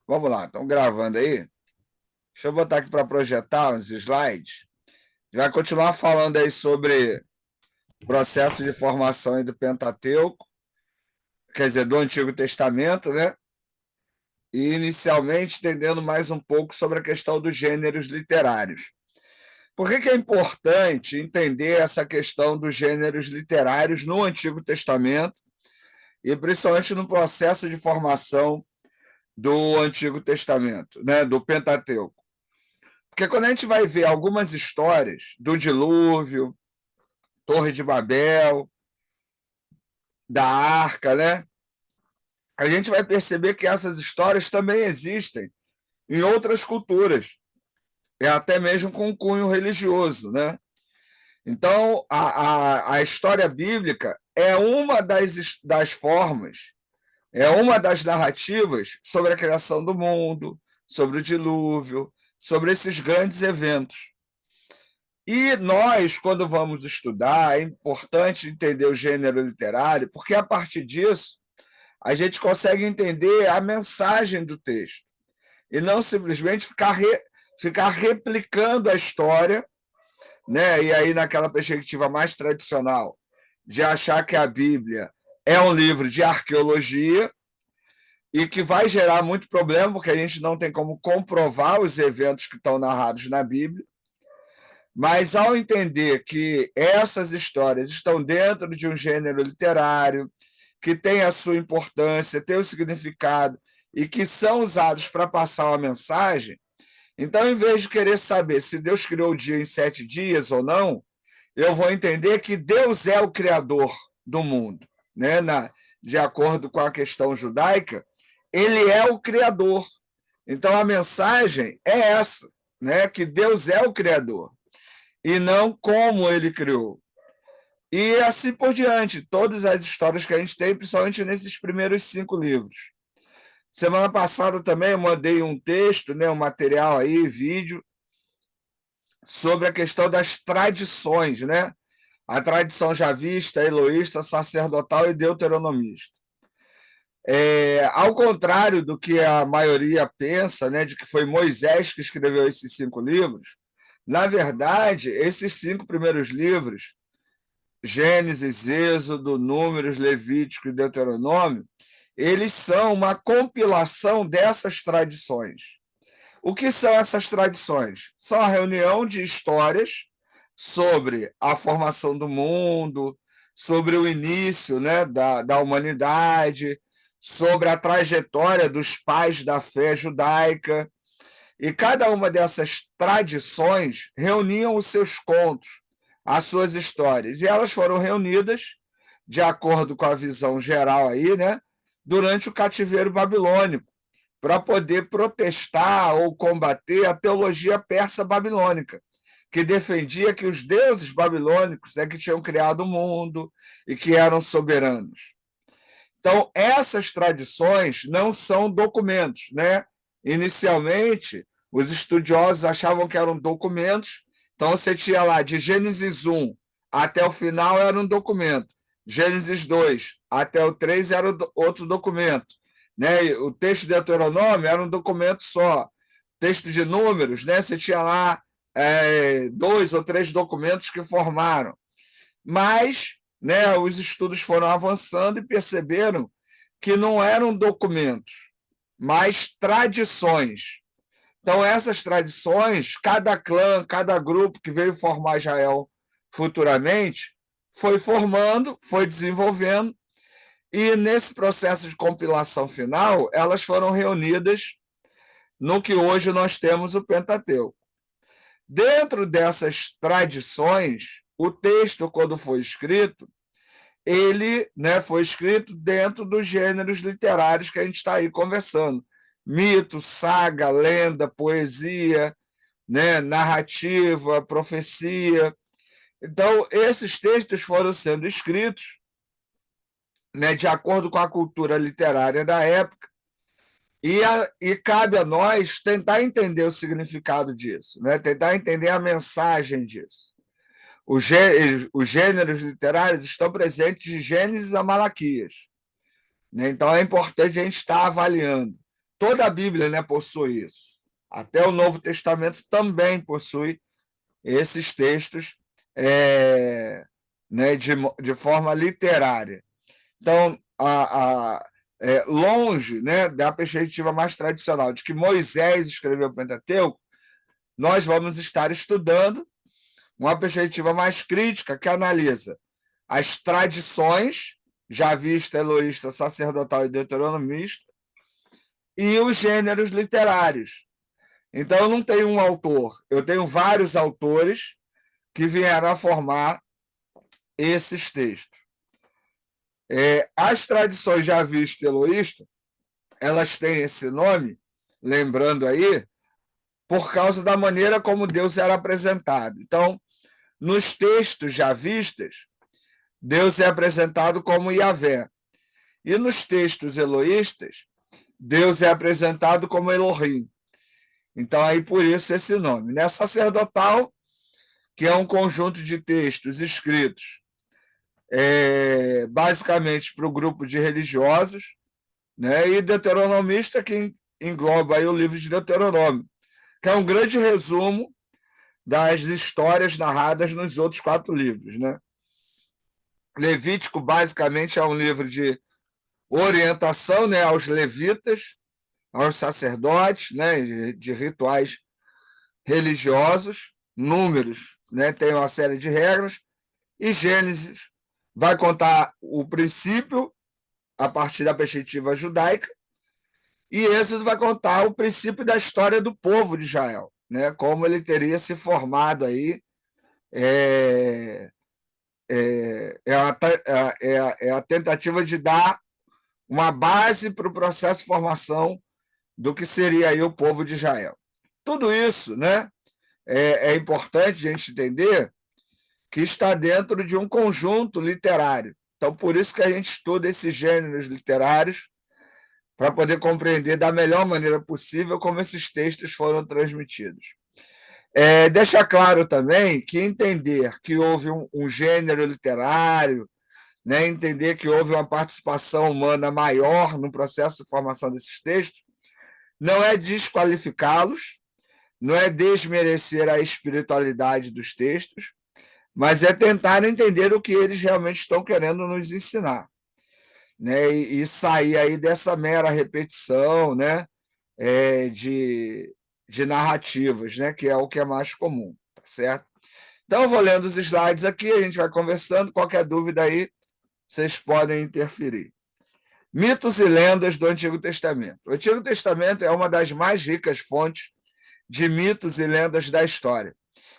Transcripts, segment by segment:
Vamos lá, estão gravando aí? Deixa eu botar aqui para projetar uns slides. Vai continuar falando aí sobre o processo de formação aí do Pentateuco, quer dizer, do Antigo Testamento, né? E inicialmente entendendo mais um pouco sobre a questão dos gêneros literários. Por que é importante entender essa questão dos gêneros literários no Antigo Testamento e principalmente no processo de formação do Antigo Testamento, né? Do Pentateuco? Porque quando a gente vai ver algumas histórias do dilúvio, Torre de Babel, da Arca, né? A gente vai perceber que essas histórias também existem em outras culturas, e até mesmo com cunho religioso, né? Então, a história bíblica é uma das formas, é uma das narrativas sobre a criação do mundo, sobre o dilúvio, sobre esses grandes eventos. E nós, quando vamos estudar, é importante entender o gênero literário, porque a partir disso a gente consegue entender a mensagem do texto e não simplesmente ficar replicando a história, né? E aí, naquela perspectiva mais tradicional, de achar que a Bíblia é um livro de arqueologia e que vai gerar muito problema, porque a gente não tem como comprovar os eventos que estão narrados na Bíblia. Mas ao entender que essas histórias estão dentro de um gênero literário, que tem a sua importância, tem o significado e que são usados para passar uma mensagem, então, em vez de querer saber se Deus criou o dia em 7 dias ou não, eu vou entender que Deus é o criador do mundo, né? De acordo com a questão judaica, ele é o criador. Então, a mensagem é essa, né? Que Deus é o criador e não como ele criou. E assim por diante, todas as histórias que a gente tem, principalmente nesses primeiros 5 livros. Semana passada também eu mandei um texto, né, um material aí, vídeo, sobre a questão das tradições, né? A tradição javista, eloísta, sacerdotal e deuteronomista. Ao contrário do que a maioria pensa, né, de que foi Moisés que escreveu esses 5 livros, na verdade, esses 5 primeiros livros, Gênesis, Êxodo, Números, Levítico e Deuteronômio, eles são uma compilação dessas tradições. O que são essas tradições? São a reunião de histórias sobre a formação do mundo, sobre o início, né, da humanidade, sobre a trajetória dos pais da fé judaica. E cada uma dessas tradições reuniam os seus contos, as suas histórias. E elas foram reunidas, de acordo com a visão geral aí, né, durante o cativeiro babilônico, para poder protestar ou combater a teologia persa babilônica, que defendia que os deuses babilônicos é que tinham criado o mundo e que eram soberanos. Então, essas tradições não são documentos, né? Inicialmente, os estudiosos achavam que eram documentos, então você tinha lá de Gênesis 1 até o final era um documento, Gênesis 2 até o 3 era outro documento, né? O texto de Deuteronômio era um documento só, texto de Números, né? Você tinha lá 2 ou 3 documentos que formaram, mas, né, os estudos foram avançando e perceberam que não eram documentos, mas tradições. Então, essas tradições, cada clã, cada grupo que veio formar Israel futuramente, foi formando, foi desenvolvendo, e nesse processo de compilação final, elas foram reunidas no que hoje nós temos o Pentateuco. Dentro dessas tradições, o texto, quando foi escrito, ele, né, foi escrito dentro dos gêneros literários que a gente está aí conversando. Mito, saga, lenda, poesia, né, narrativa, profecia. Então, esses textos foram sendo escritos, né, de acordo com a cultura literária da época, e cabe a nós tentar entender o significado disso, né, tentar entender a mensagem disso. Os gêneros literários estão presentes de Gênesis a Malaquias, né? Então é importante a gente estar avaliando toda a Bíblia, né, possui isso. Até o Novo Testamento também possui esses textos né, de forma literária. Então, longe, né, da perspectiva mais tradicional de que Moisés escreveu o Pentateuco, nós vamos estar estudando uma perspectiva mais crítica que analisa as tradições, javista, eloísta, sacerdotal e deuteronomista, e os gêneros literários. Então, eu não tenho um autor, eu tenho vários autores que vieram a formar esses textos. As tradições javista e eloísta, elas têm esse nome, lembrando aí, por causa da maneira como Deus era apresentado. Então, nos textos javistas, Deus é apresentado como Yahvé. E nos textos eloístas, Deus é apresentado como Elohim. Então, aí por isso esse nome. Né? Sacerdotal, que é um conjunto de textos escritos basicamente para o grupo de religiosos, né? E deuteronomista, que engloba aí o livro de Deuteronômio, que é um grande resumo das histórias narradas nos outros 4 livros. Né? Levítico, basicamente, é um livro de orientação, né, aos levitas, aos sacerdotes, né, de rituais religiosos. Números, né, tem uma série de regras, e Gênesis vai contar o princípio a partir da perspectiva judaica, e Êxodo vai contar o princípio da história do povo de Israel, né, como ele teria se formado aí. A tentativa de dar uma base para o processo de formação do que seria aí o povo de Israel. Tudo isso, né, é importante a gente entender que está dentro de um conjunto literário. Então, por isso que a gente estuda esses gêneros literários, para poder compreender da melhor maneira possível como esses textos foram transmitidos. Deixa claro também que entender que houve um gênero literário, né, entender que houve uma participação humana maior no processo de formação desses textos, não é desqualificá-los, não é desmerecer a espiritualidade dos textos, mas é tentar entender o que eles realmente estão querendo nos ensinar, né? E sair aí dessa mera repetição, né? De narrativas, né? Que é o que é mais comum, tá certo? Então, eu vou lendo os slides aqui, a gente vai conversando, qualquer dúvida aí, vocês podem interferir. Mitos e lendas do Antigo Testamento. O Antigo Testamento é uma das mais ricas fontes de mitos e lendas da história.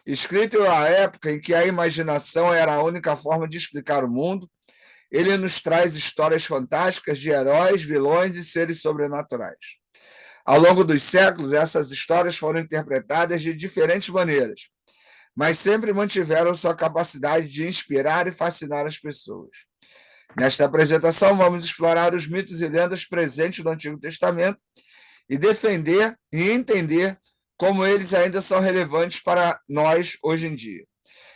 Escrito em uma época em que a imaginação era a única forma de explicar o mundo, ele nos traz histórias fantásticas de heróis, vilões e seres sobrenaturais. Ao longo dos séculos, essas histórias foram interpretadas de diferentes maneiras, mas sempre mantiveram sua capacidade de inspirar e fascinar as pessoas. Nesta apresentação, vamos explorar os mitos e lendas presentes no Antigo Testamento e defender e entender como eles ainda são relevantes para nós hoje em dia.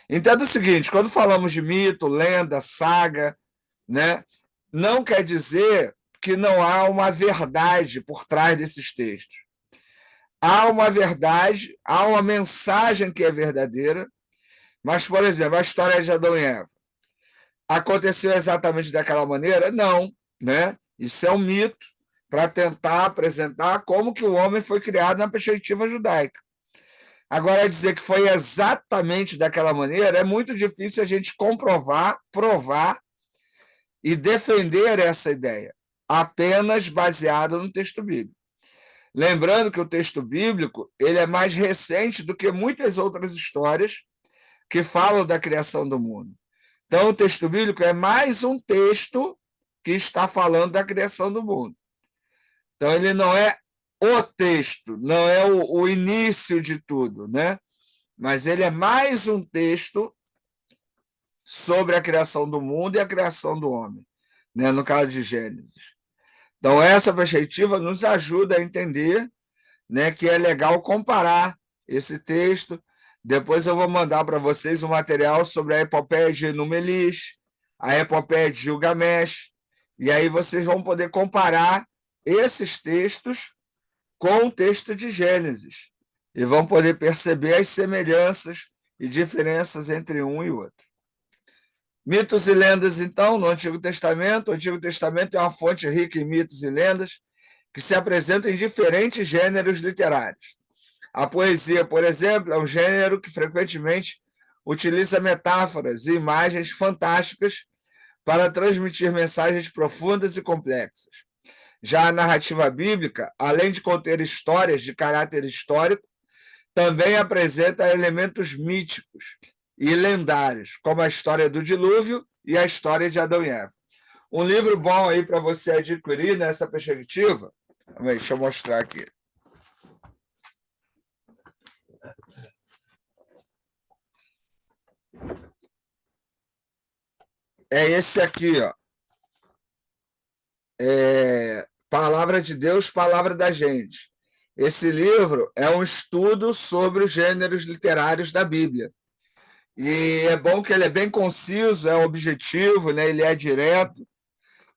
Entenda o seguinte, quando falamos de mito, lenda, saga, né, não quer dizer que não há uma verdade por trás desses textos. Há uma verdade, há uma mensagem que é verdadeira, mas, por exemplo, a história de Adão e Eva aconteceu exatamente daquela maneira? Não, né? Isso é um mito para tentar apresentar como que o homem foi criado na perspectiva judaica. Agora, dizer que foi exatamente daquela maneira é muito difícil a gente comprovar, provar e defender essa ideia, apenas baseado no texto bíblico. Lembrando que o texto bíblico ele é mais recente do que muitas outras histórias que falam da criação do mundo. Então, o texto bíblico é mais um texto que está falando da criação do mundo. Então, ele não é o texto, não é o início de tudo, né? Mas ele é mais um texto sobre a criação do mundo e a criação do homem, né? No caso de Gênesis. Então, essa perspectiva nos ajuda a entender, né, que é legal comparar esse texto. Depois eu vou mandar para vocês um material sobre a epopeia de Enuma-Elish, a epopeia de Gilgamesh, e aí vocês vão poder comparar esses textos com o texto de Gênesis e vão poder perceber as semelhanças e diferenças entre um e outro. Mitos e lendas, então, no Antigo Testamento. O Antigo Testamento é uma fonte rica em mitos e lendas que se apresentam em diferentes gêneros literários. A poesia, por exemplo, é um gênero que frequentemente utiliza metáforas e imagens fantásticas para transmitir mensagens profundas e complexas. Já a narrativa bíblica, além de conter histórias de caráter histórico, também apresenta elementos míticos e lendários, como a história do dilúvio e a história de Adão e Eva. Um livro bom aí para você adquirir nessa perspectiva, deixa eu mostrar aqui. É esse aqui, ó. Palavra de Deus, Palavra da Gente. Esse livro é um estudo sobre os gêneros literários da Bíblia. E é bom que ele é bem conciso, é objetivo, né? Ele é direto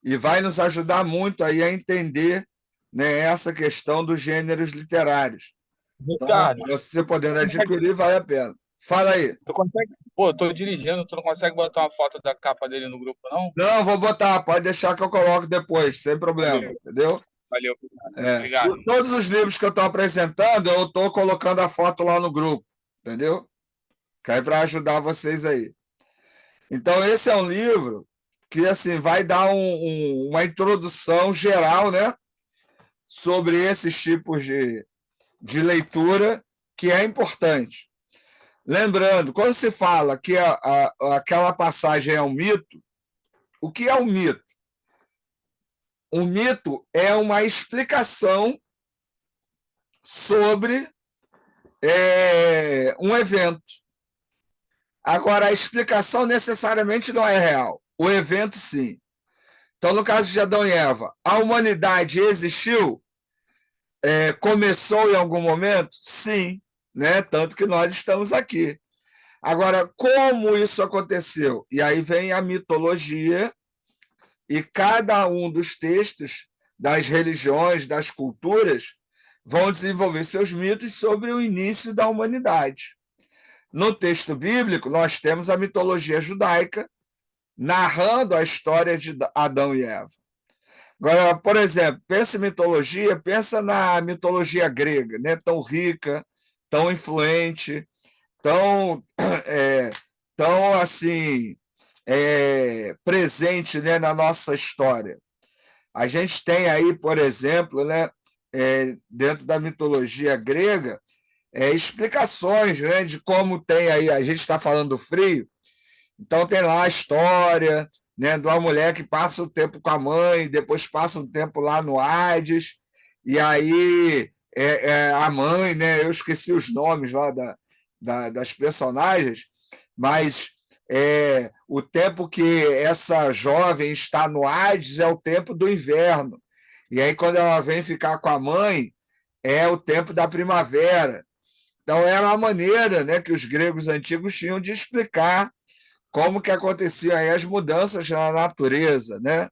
e vai nos ajudar muito aí a entender, né, essa questão dos gêneros literários. Ricardo, Então, você podendo adquirir, vale a pena. Fala aí. tu consegue... Pô, eu tô dirigindo, tu não consegue botar uma foto da capa dele no grupo, não? Não, vou botar, pode deixar que eu coloco depois, sem problema, Valeu, entendeu? valeu. Obrigado. Todos os livros que eu estou apresentando, eu estou colocando a foto lá no grupo, entendeu? Que é para ajudar vocês aí. Então, esse é um livro que assim vai dar uma introdução geral, né, sobre esses tipos de leitura, que é importante. Lembrando, quando se fala que aquela passagem é um mito, o que é um mito? Um mito é uma explicação sobre um evento. Agora, a explicação necessariamente não é real. O evento, sim. Então, no caso de Adão e Eva, a humanidade existiu? Começou em algum momento? Sim, né? Tanto que nós estamos aqui. Agora, como isso aconteceu? E aí vem a mitologia, e cada um dos textos das religiões, das culturas, vão desenvolver seus mitos sobre o início da humanidade. No texto bíblico, nós temos a mitologia judaica narrando a história de Adão e Eva. Agora, por exemplo, pensa em mitologia, pensa na mitologia grega, né? Tão rica, tão influente, tão, tão assim, presente, né, na nossa história. A gente tem aí, por exemplo, né, dentro da mitologia grega, explicações, né, de como tem aí, a gente está falando do frio, então tem lá a história, né, de uma mulher que passa o tempo com a mãe, depois passa um tempo lá no Hades, e aí a mãe, né, eu esqueci os nomes lá das personagens, mas o tempo que essa jovem está no Hades é o tempo do inverno. E aí, quando ela vem ficar com a mãe, é o tempo da primavera. Então, era uma maneira, né, que os gregos antigos tinham de explicar como que aconteciam aí as mudanças na natureza, né?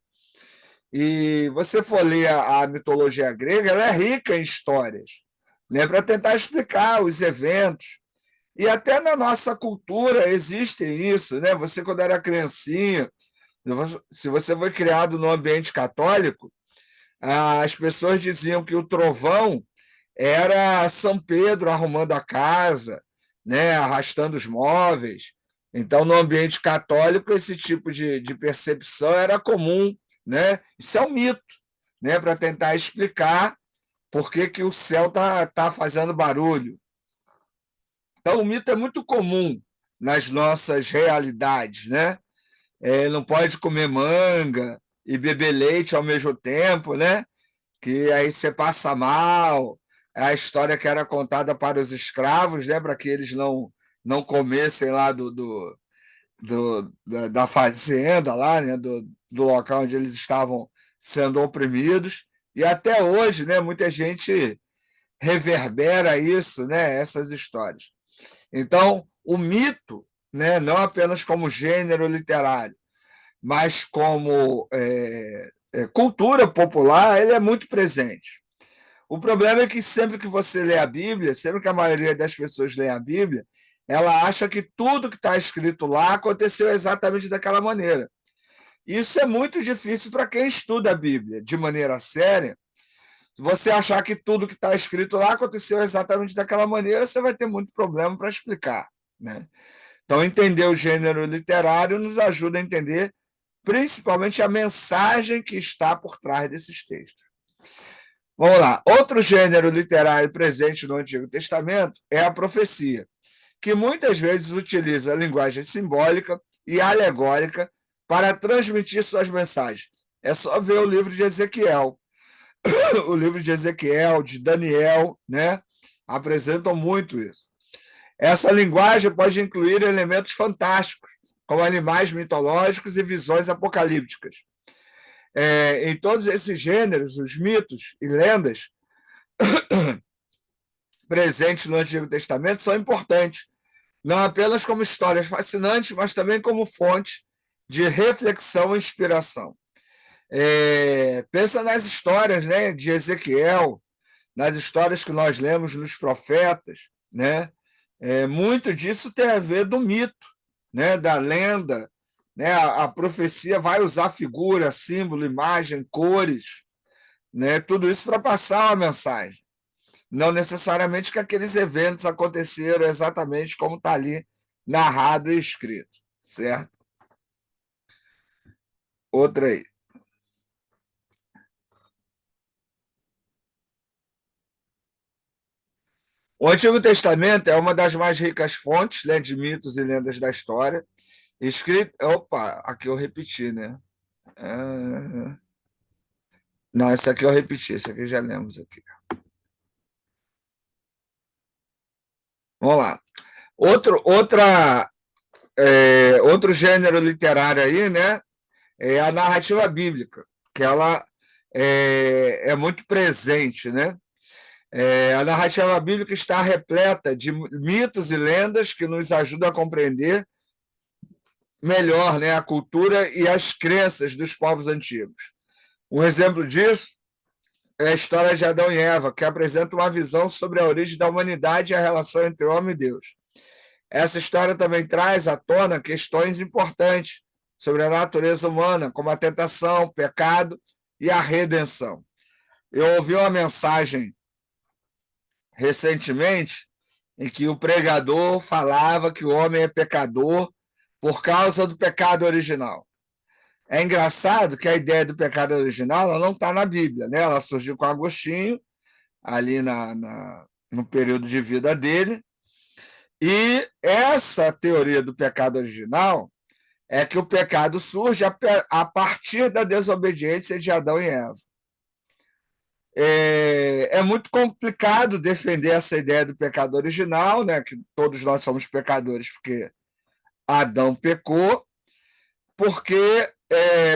E você for ler a mitologia grega, ela é rica em histórias, né, para tentar explicar os eventos. E até na nossa cultura existe isso, né? Você, quando era criancinha, se você foi criado no ambiente católico, as pessoas diziam que o trovão era São Pedro arrumando a casa, né? Arrastando os móveis. Então, no ambiente católico, esse tipo de percepção era comum, né? Isso é um mito, né? Para tentar explicar por que o céu tá fazendo barulho. Então, o mito é muito comum nas nossas realidades, né? Não pode comer manga e beber leite ao mesmo tempo, né? Que aí você passa mal. É a história que era contada para os escravos, né? Para que eles não comessem lá da fazenda, lá, né? Do local onde eles estavam sendo oprimidos. E até hoje, né? Muita gente reverbera isso, né? Essas histórias. Então, o mito, né, não apenas como gênero literário, mas como cultura popular, ele é muito presente. O problema é que sempre que você lê a Bíblia, sempre que a maioria das pessoas lê a Bíblia, ela acha que tudo que está escrito lá aconteceu exatamente daquela maneira. Isso é muito difícil para quem estuda a Bíblia de maneira séria. Se você achar que tudo que está escrito lá aconteceu exatamente daquela maneira, você vai ter muito problema para explicar, né? Então, entender o gênero literário nos ajuda a entender principalmente a mensagem que está por trás desses textos. Vamos lá. Outro gênero literário presente no Antigo Testamento é a profecia, que muitas vezes utiliza a linguagem simbólica e alegórica para transmitir suas mensagens. É só ver o livro de Ezequiel. O livro de Ezequiel, de Daniel, né? Apresentam muito isso. Essa linguagem pode incluir elementos fantásticos, como animais mitológicos e visões apocalípticas. Em todos esses gêneros, os mitos e lendas presentes no Antigo Testamento são importantes, não apenas como histórias fascinantes, mas também como fonte de reflexão e inspiração. Pensa nas histórias, né, de Ezequiel, nas histórias que nós lemos nos profetas, né? Muito disso tem a ver do mito, né, da lenda, né? A profecia vai usar figura, símbolo, imagem, cores, né? Tudo isso para passar uma mensagem. Não necessariamente que aqueles eventos aconteceram exatamente como está ali narrado e escrito, certo? Outra aí. O Antigo Testamento é uma das mais ricas fontes, né, de mitos e lendas da história. Escrito. Opa, aqui eu repeti, né? Não, esse aqui eu repeti, esse aqui já lemos aqui. Vamos lá. Outro gênero literário aí, né? É a narrativa bíblica, que ela é muito presente, né? A narrativa bíblica está repleta de mitos e lendas que nos ajudam a compreender melhor, né, a cultura e as crenças dos povos antigos. Um exemplo disso é a história de Adão e Eva, que apresenta uma visão sobre a origem da humanidade e a relação entre homem e Deus. Essa história também traz à tona questões importantes sobre a natureza humana, como a tentação, o pecado e a redenção. Eu ouvi uma mensagem recentemente em que o pregador falava que o homem é pecador por causa do pecado original. É engraçado que a ideia do pecado original ela não está na Bíblia, né? Ela surgiu com Agostinho, ali no período de vida dele, e essa teoria do pecado original é que o pecado surge a partir da desobediência de Adão e Eva. É muito complicado defender essa ideia do pecado original, né? Que todos nós somos pecadores porque Adão pecou, porque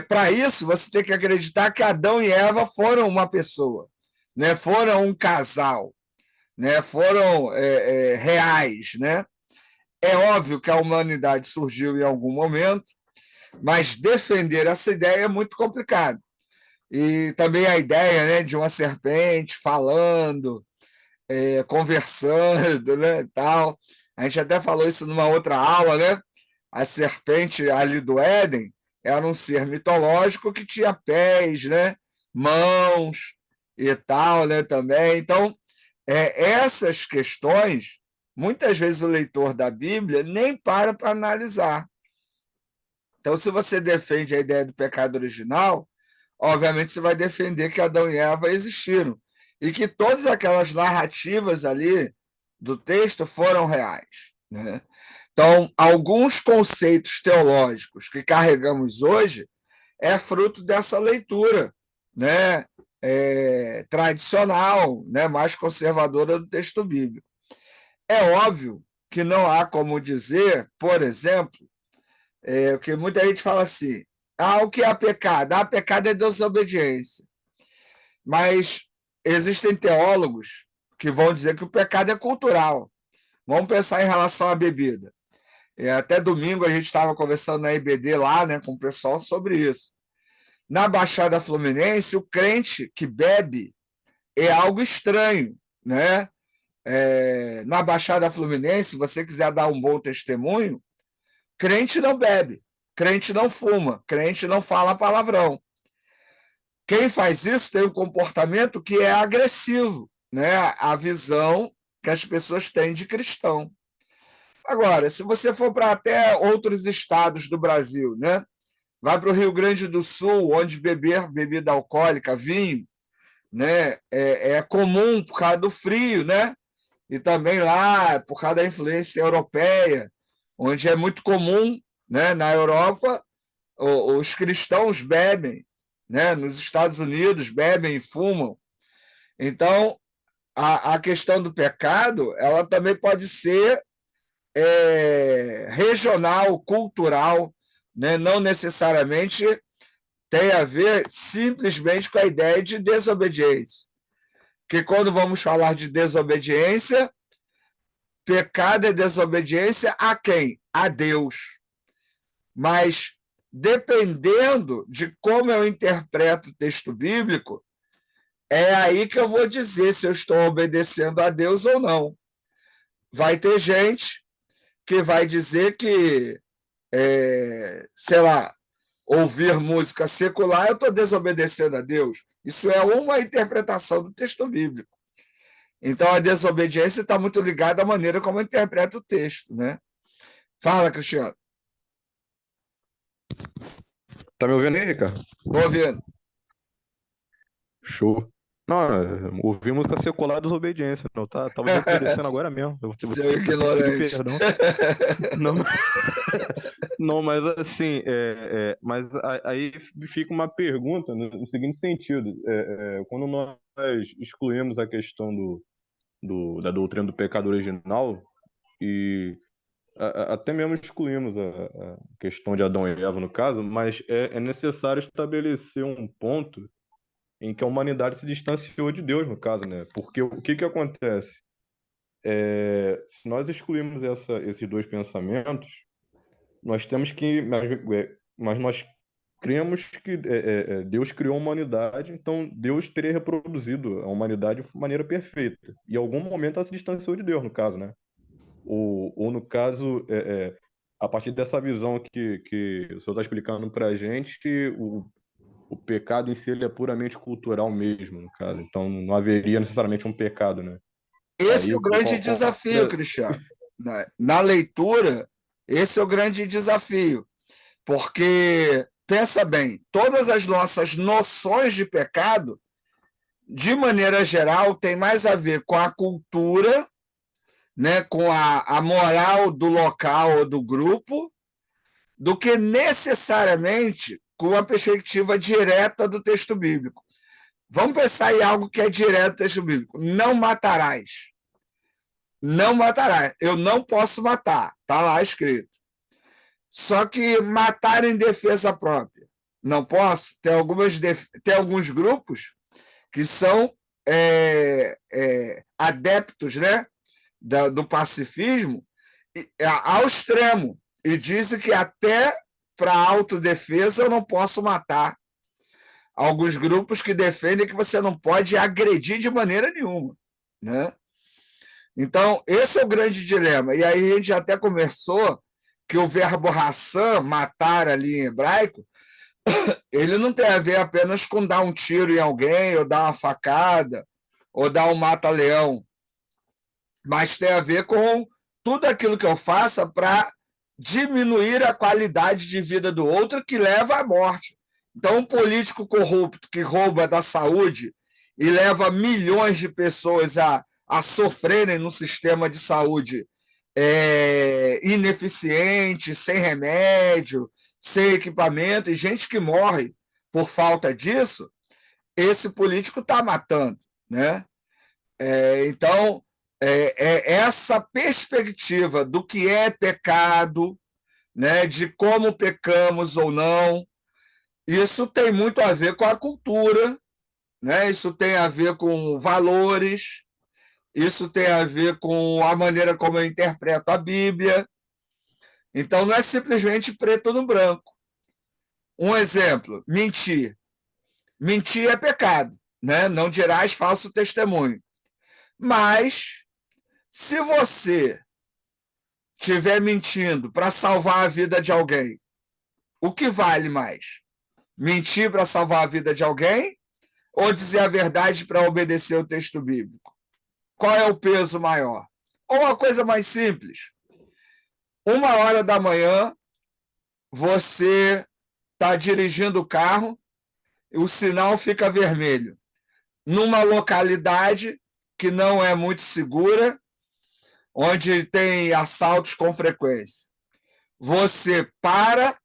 para isso você tem que acreditar que Adão e Eva foram uma pessoa, né? Foram um casal, né? Foram reais, né? É óbvio que a humanidade surgiu em algum momento, mas defender essa ideia é muito complicado. E também a ideia, né, de uma serpente falando, conversando, né, tal. A gente até falou isso numa outra aula, né? A serpente ali do Éden era um ser mitológico que tinha pés, né, mãos e tal, né, também. Então, essas questões, muitas vezes o leitor da Bíblia nem para analisar. Então, se você defende a ideia do pecado original, obviamente você vai defender que Adão e Eva existiram e que todas aquelas narrativas ali do texto foram reais, né? Então, alguns conceitos teológicos que carregamos hoje é fruto dessa leitura, né? Tradicional, né? Mais conservadora do texto bíblico. É óbvio que não há como dizer, por exemplo, que muita gente fala assim, o que é pecado? Pecado é desobediência. Mas existem teólogos que vão dizer que o pecado é cultural. Vamos pensar em relação à bebida. Até domingo a gente estava conversando na IBD lá, né, com o pessoal sobre isso. Na Baixada Fluminense, o crente que bebe, é algo estranho, né? Na Baixada Fluminense, se você quiser dar um bom testemunho, crente não bebe, crente não fuma, crente não fala palavrão. Quem faz isso tem um comportamento que é agressivo, né? A visão que as pessoas têm de cristão. Agora, se você for para até outros estados do Brasil, né? Vai para o Rio Grande do Sul, onde beber bebida alcoólica, vinho, né? É comum por causa do frio, né? E também lá, por causa da influência europeia, onde é muito comum, né? Na Europa, os cristãos bebem, né? Nos Estados Unidos bebem e fumam. Então, a questão do pecado, ela também pode ser regional, cultural, né? Não necessariamente tem a ver simplesmente com a ideia de desobediência. Que quando vamos falar de desobediência, pecado é desobediência a quem? A Deus. Mas, dependendo de como eu interpreto o texto bíblico, é aí que eu vou dizer se eu estou obedecendo a Deus ou não. Vai ter gente que vai dizer que, sei lá, ouvir música secular, eu estou desobedecendo a Deus. Isso é uma interpretação do texto bíblico. Então, a desobediência está muito ligada à maneira como eu interpreto o texto, né? Fala, Cristiano. Tá me ouvindo aí, Ricardo? Estou ouvindo. Show. Não, ouvir música secular é desobediência. Não, tava desobedecendo agora mesmo. Eu vou Seu até pedir ignorante. perdão. Não, não, mas assim, mas aí fica uma pergunta no seguinte sentido. Quando nós excluímos a questão da doutrina do pecado original e até mesmo excluímos a questão de Adão e Eva, no caso, mas é necessário estabelecer um ponto em que a humanidade se distanciou de Deus, no caso, né? Porque o que acontece? Se nós excluirmos esses dois pensamentos, nós temos que... Mas nós cremos que Deus criou a humanidade, então Deus teria reproduzido a humanidade de maneira perfeita. E em algum momento ela se distanciou de Deus, no caso, né? Ou no caso, a partir dessa visão que o senhor está explicando para a gente, o pecado em si ele é puramente cultural mesmo, no caso. Então não haveria necessariamente um pecado, né? Esse Aí, é o grande desafio, Cristiano. Na leitura, esse é o grande desafio. Porque, pensa bem, todas as nossas noções de pecado, de maneira geral, tem mais a ver com a cultura, né, com a moral do local ou do grupo, do que necessariamente com a perspectiva direta do texto bíblico. Vamos pensar em algo que é direto do texto bíblico. Não matarás. Não matarás. Eu não posso matar. Está lá escrito. Só que matar em defesa própria. Não posso. Tem alguns grupos que são adeptos, né, do pacifismo ao extremo e dizem que até para autodefesa eu não posso matar. Alguns grupos que defendem que você não pode agredir de maneira nenhuma, né? Então, esse é o grande dilema. E aí a gente até conversou que o verbo raçã, matar ali em hebraico, ele não tem a ver apenas com dar um tiro em alguém, ou dar uma facada, ou dar um mata-leão, mas tem a ver com tudo aquilo que eu faça para diminuir a qualidade de vida do outro que leva à morte. Então, um político corrupto que rouba da saúde e leva milhões de pessoas a sofrerem no sistema de saúde ineficiente, sem remédio, sem equipamento, e gente que morre por falta disso, esse político está matando, né? Então, essa perspectiva do que é pecado, né, de como pecamos ou não, isso tem muito a ver com a cultura, né? Isso tem a ver com valores, isso tem a ver com a maneira como eu interpreto a Bíblia. Então, não é simplesmente preto no branco. Um exemplo, mentir. Mentir é pecado, né? Não dirás falso testemunho. Mas, se você estiver mentindo para salvar a vida de alguém, o que vale mais? Mentir para salvar a vida de alguém ou dizer a verdade para obedecer o texto bíblico? Qual é o peso maior? Ou uma coisa mais simples. 1h da manhã, você está dirigindo o carro, o sinal fica vermelho. Numa localidade que não é muito segura, onde tem assaltos com frequência. Você para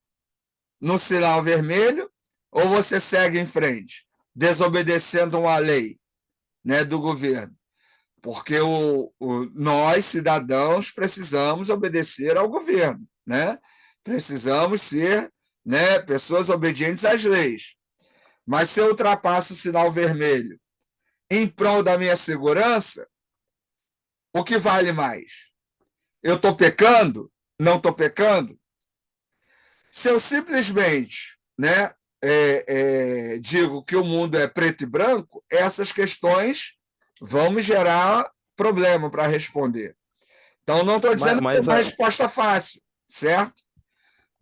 no sinal vermelho ou você segue em frente, desobedecendo uma lei, né, do governo? Porque nós, cidadãos, precisamos obedecer ao governo, né? Precisamos ser, né, pessoas obedientes às leis. Mas se eu ultrapasso o sinal vermelho em prol da minha segurança, o que vale mais? Eu estou pecando? Não estou pecando? Se eu simplesmente, né, digo que o mundo é preto e branco, essas questões vão me gerar problema para responder. Então, não estou dizendo que é uma resposta fácil, certo?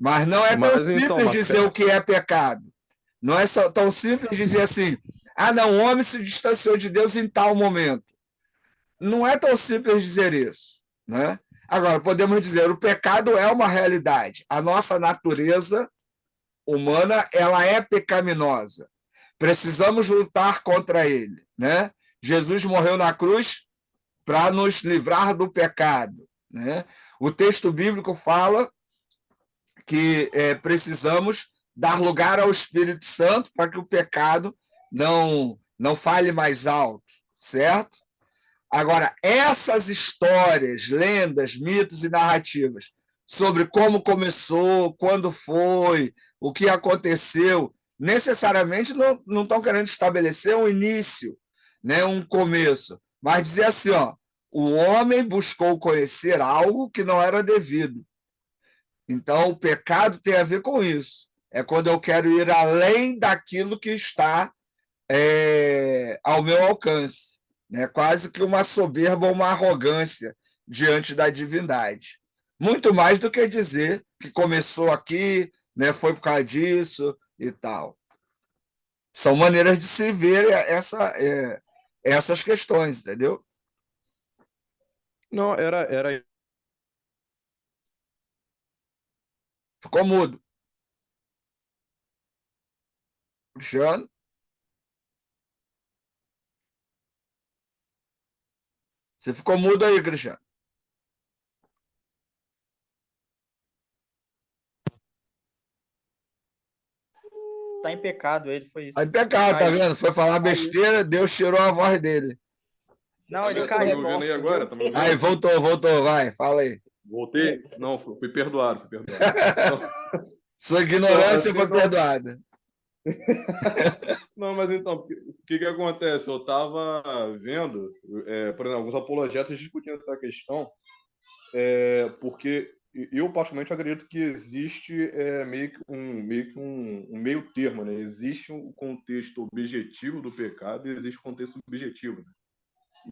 Mas não é tão simples dizer o que é pecado. Não é tão simples dizer assim, não, o homem se distanciou de Deus em tal momento. Não é tão simples dizer isso, né? Agora, podemos dizer, o pecado é uma realidade. A nossa natureza humana, ela é pecaminosa. Precisamos lutar contra ele, né? Jesus morreu na cruz para nos livrar do pecado, né? O texto bíblico fala que precisamos dar lugar ao Espírito Santo para que o pecado não fale mais alto, certo? Agora, essas histórias, lendas, mitos e narrativas sobre como começou, quando foi, o que aconteceu, necessariamente não estão querendo estabelecer um início, né, um começo, mas dizer assim, o homem buscou conhecer algo que não era devido. Então, o pecado tem a ver com isso. É quando eu quero ir além daquilo que está ao meu alcance. Né? Quase que uma soberba ou uma arrogância diante da divindade. Muito mais do que dizer que começou aqui, né, foi por causa disso e tal. São maneiras de se ver essas questões, entendeu? Não, era. Ficou mudo. Cristiano? Você ficou mudo aí, Cristiano. Tá em pecado ele, foi isso. Tá em pecado, tá vendo? Foi falar besteira, Deus tirou a voz dele. Não, ele caiu. Tá me ouvindo aí agora? Tá me ouvindo? Aí, voltou, vai, fala aí. Voltei? Não, fui perdoado, Então, sua ignorância assim, foi perdoada. Não, mas então, o que acontece? Eu estava vendo, por exemplo, alguns apologetas discutindo essa questão, porque eu, particularmente, acredito que existe meio que um meio termo, né? Existe um contexto objetivo do pecado e existe um contexto subjetivo, né?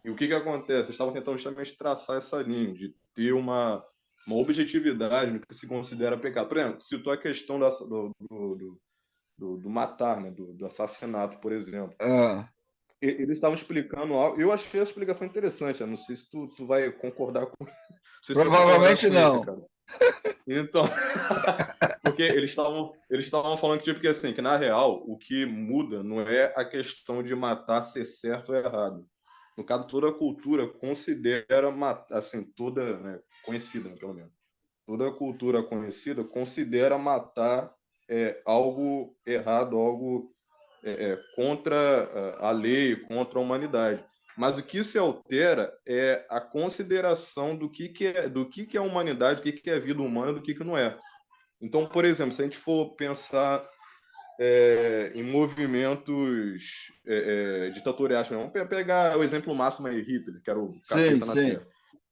E o que acontece? Eles estavam tentando justamente traçar essa linha, de ter uma objetividade no que se considera pecado. Por exemplo, citou a questão do matar, né? do assassinato, por exemplo. Eles estavam explicando algo. Eu achei a explicação interessante. Eu não sei se tu vai concordar com isso. Provavelmente não. Cara. Então, porque eles estavam falando que, tipo, que, assim, que na real o que muda não é a questão de matar ser certo ou errado. No caso, toda a cultura considera matar, assim, toda, né, conhecida, né, pelo menos. Toda a cultura conhecida considera matar algo errado, algo contra a lei, contra a humanidade. Mas o que se altera é a consideração do que é a humanidade, do que é a vida humana, do que não é. Então, por exemplo, se a gente for pensar em movimentos ditatoriais, vamos pegar o exemplo máximo aí, Hitler, que era o capeta na Terra.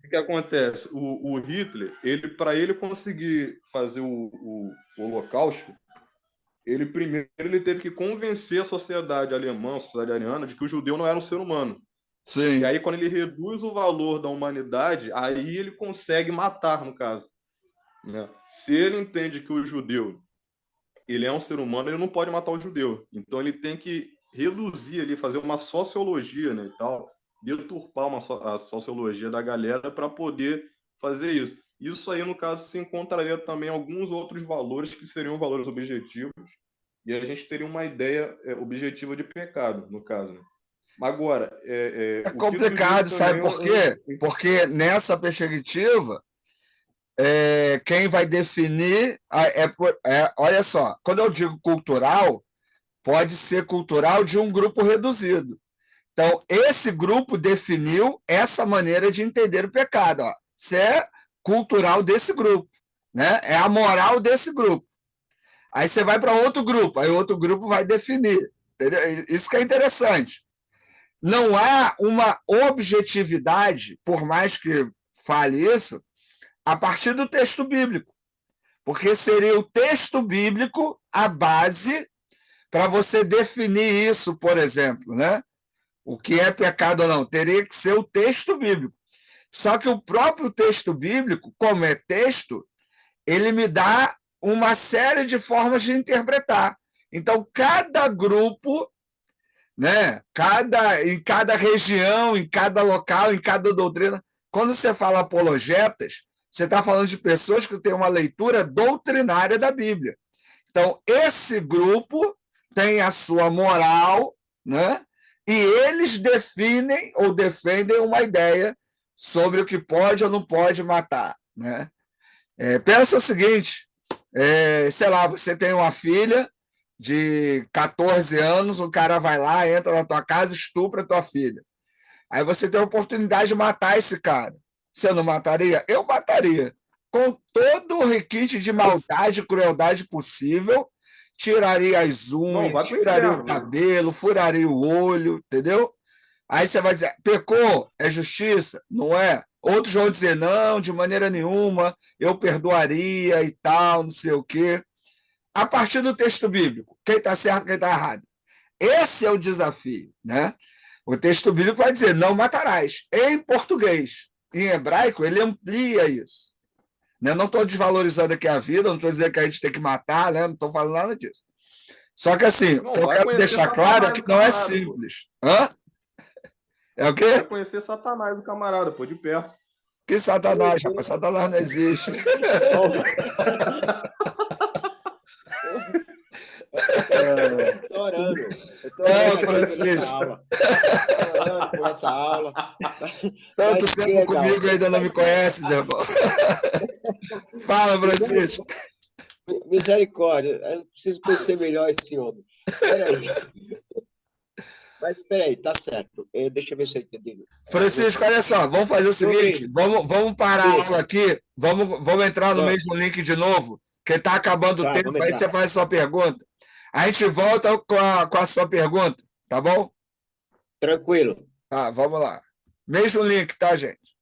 O que acontece? O Hitler, para ele conseguir fazer o Holocausto, ele primeiro ele teve que convencer a sociedade alemã, a sociedade ariana, de que o judeu não era um ser humano. Sim. E aí, quando ele reduz o valor da humanidade, aí ele consegue matar, no caso, né? Se ele entende que o judeu ele é um ser humano, ele não pode matar o judeu. Então ele tem que reduzir ali, fazer uma sociologia, né, e tal, deturpar a sociologia da galera para poder fazer isso. Isso aí, no caso, se encontraria também alguns outros valores que seriam valores objetivos, e a gente teria uma ideia objetiva de pecado, no caso, né? Agora, É o que tu complicado, disse sabe também, por quê? Porque nessa perspectiva, quem vai definir olha só, quando eu digo cultural, pode ser cultural de um grupo reduzido. Então, esse grupo definiu essa maneira de entender o pecado. Ó. Isso é cultural desse grupo, né? É a moral desse grupo. Aí você vai para outro grupo, aí outro grupo vai definir. Entendeu? Isso que é interessante. Não há uma objetividade, por mais que fale isso, a partir do texto bíblico, porque seria o texto bíblico a base para você definir isso, por exemplo, né? O que é pecado ou não, teria que ser o texto bíblico. Só que o próprio texto bíblico, como é texto, ele me dá uma série de formas de interpretar. Então, cada grupo, né? Em cada região, em cada local, em cada doutrina, quando você fala apologetas, você está falando de pessoas que têm uma leitura doutrinária da Bíblia. Então, esse grupo tem a sua moral, né? E eles definem ou defendem uma ideia sobre o que pode ou não pode matar, né? Pensa o seguinte, sei lá, você tem uma filha de 14 anos, um cara vai lá, entra na tua casa, estupra a tua filha. Aí você tem a oportunidade de matar esse cara. Você não mataria? Eu mataria. Com todo o requinte de maldade e crueldade possível, tiraria as não, unhas, vai pro tiraria o inferno, né? cabelo, furaria o olho, entendeu? Aí você vai dizer, pecou, é justiça? Não é? Outros vão dizer, não, de maneira nenhuma, eu perdoaria e tal, não sei o quê. A partir do texto bíblico, quem está certo, quem está errado. Esse é o desafio, né? O texto bíblico vai dizer, não matarás, em português. Em hebraico, ele amplia isso. Né? Não estou desvalorizando aqui a vida, não estou dizendo que a gente tem que matar, né? Não estou falando nada disso. Só que assim, Não, o que eu vai quero conhecer deixar claro é Satanás, que o não é camarada, pô. simples. Hã? É o quê? Vai conhecer Satanás, o camarada, pô, de perto. Que Satanás, rapaz? Satanás não existe. Tô orando. Eu tô É, orando aqui por Francisco. essa aula. Tô orando por essa aula. Tanto Mas que tempo legal. comigo ainda não me conheces, irmão. Fala, Francisco. Misericórdia. Eu preciso conhecer melhor esse homem. Peraí. Mas peraí, tá certo. Deixa eu ver se eu entendi. Francisco, olha só, vamos fazer o seguinte, vamos parar a Sim. aula aqui, vamos entrar no mesmo link de novo, que está acabando o Tá, tempo, vamos aí entrar. você faz a sua pergunta. A gente volta com a sua pergunta, tá bom? Tranquilo. Tá, vamos lá. Mesmo link, tá, gente?